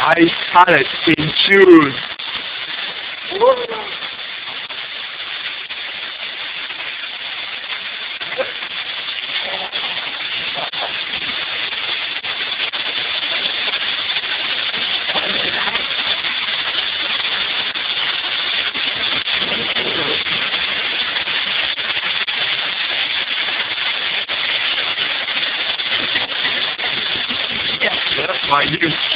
I started in June. Yes, that's my news.